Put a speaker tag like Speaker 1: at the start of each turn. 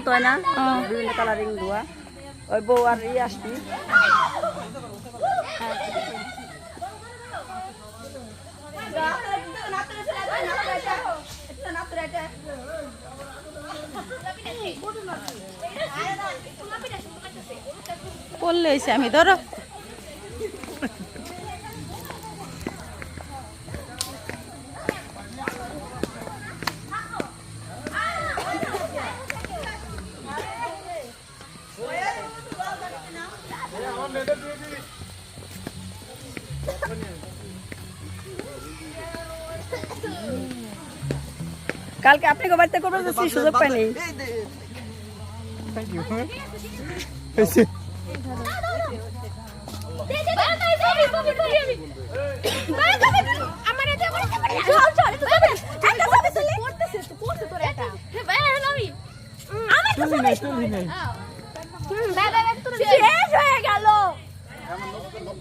Speaker 1: মতো হয় না বিভিন্ন কালারিং ধোয়া ওই বউ আর আসবি
Speaker 2: পড়লে হয়েছে আমি ধরো
Speaker 1: কালকে আপনি বাড়িতে করবো সুযোগ পাইনি